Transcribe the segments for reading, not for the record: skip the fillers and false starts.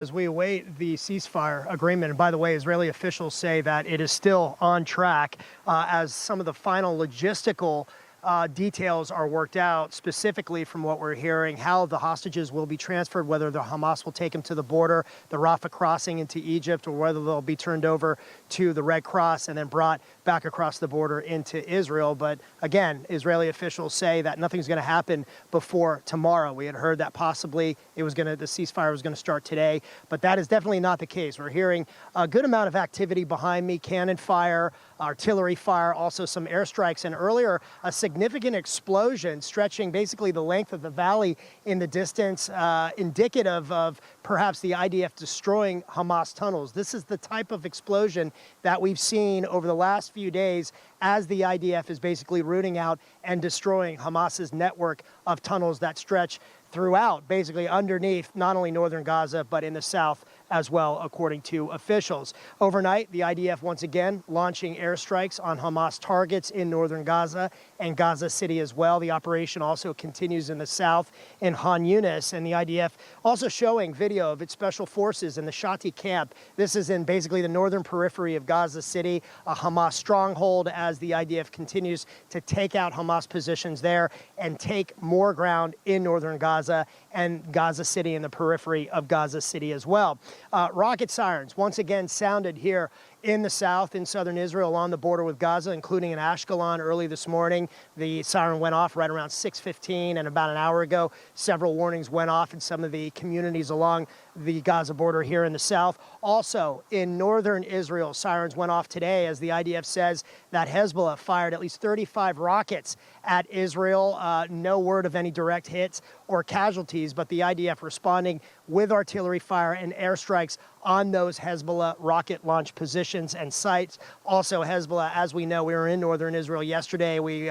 As we await the ceasefire agreement, and by the way, Israeli officials say that it is still on track as some of the final logistical details are worked out, specifically from what we're hearing, how the hostages will be transferred, whether the Hamas will take them to the border, the Rafah crossing into Egypt, or whether they'll be turned over to the Red Cross and then brought back across the border into Israel. But again, Israeli officials say that nothing's going to happen before tomorrow. We had heard that possibly the ceasefire was going to start today, but that is definitely not the case. We're hearing a good amount of activity behind me, cannon fire, artillery fire, also some airstrikes, and earlier a significant explosion stretching basically the length of the valley in the distance, indicative of perhaps the IDF destroying Hamas tunnels. This is the type of explosion that we've seen over the last few days as the IDF is basically rooting out and destroying Hamas's network of tunnels that stretch throughout, basically underneath not only northern Gaza, but in the south as well, according to officials. Overnight, the IDF once again launching airstrikes on Hamas targets in northern Gaza and Gaza City as well. The operation also continues in the south in Han Yunis, and the IDF also showing video of its special forces in the Shati camp. This is in basically the northern periphery of Gaza City, a Hamas stronghold, as the IDF continues to take out Hamas positions there and take more ground in northern Gaza and Gaza City in the periphery of Gaza City as well. Rocket sirens once again sounded here in the south in southern Israel on the border with Gaza, including in Ashkelon early this morning. The siren went off right around 6:15, and about an hour ago, several warnings went off in some of the communities along the Gaza border here in the south. Also in northern Israel, sirens went off today as the IDF says that Hezbollah fired at least 35 rockets at Israel. No word of any direct hits or casualties, but the IDF responding with artillery fire and airstrikes on those Hezbollah rocket launch positions and sites. Also, Hezbollah, as we know, we were in northern Israel yesterday. We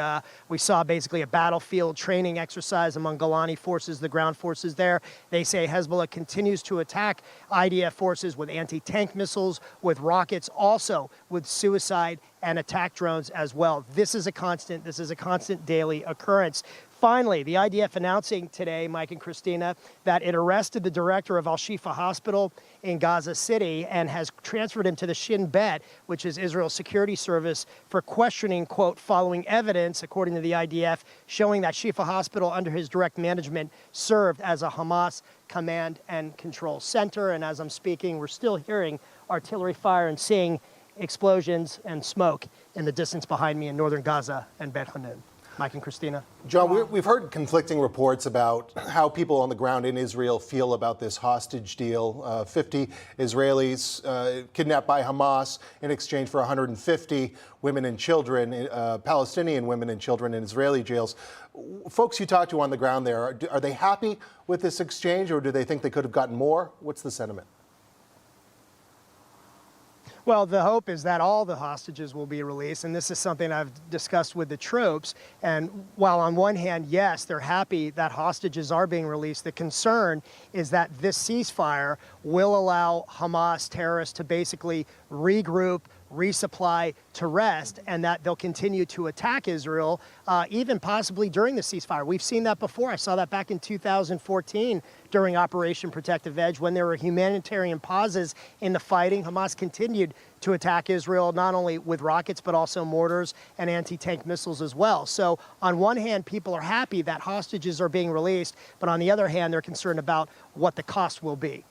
saw basically a battlefield training exercise among Golani forces, the ground forces there. They say Hezbollah continues to attack IDF forces with anti-tank missiles, with rockets, also with suicide and attack drones as well. This is a constant daily occurrence. Finally, the IDF announcing today, Mike and Christina, that it arrested the director of Al-Shifa Hospital in Gaza City and has transferred him to the Shin Bet, which is Israel's security service, for questioning, quote, following evidence, according to the IDF, showing that Shifa Hospital under his direct management served as a Hamas command and control center. And as I'm speaking, we're still hearing artillery fire and seeing explosions and smoke in the distance behind me in northern Gaza and Bet Hanun. Mike and Christina. John, we've heard conflicting reports about how people on the ground in Israel feel about this hostage deal. 50 Israelis kidnapped by Hamas in exchange for 150 women and children, Palestinian women and children in Israeli jails. Folks you talk to on the ground there, are they happy with this exchange, or do they think they could have gotten more? What's the sentiment? Well, the hope is that all the hostages will be released, and this is something I've discussed with the troops. And while on one hand, yes, they're happy that hostages are being released, the concern is that this ceasefire will allow Hamas terrorists to basically regroup, resupply, to rest, and that they'll continue to attack Israel, even possibly during the ceasefire. We've seen that before. I saw that back in 2014 during Operation Protective Edge, when there were humanitarian pauses in the fighting. Hamas continued to attack Israel, not only with rockets, but also mortars and anti-tank missiles as well. So on one hand, people are happy that hostages are being released, but on the other hand, they're concerned about what the cost will be.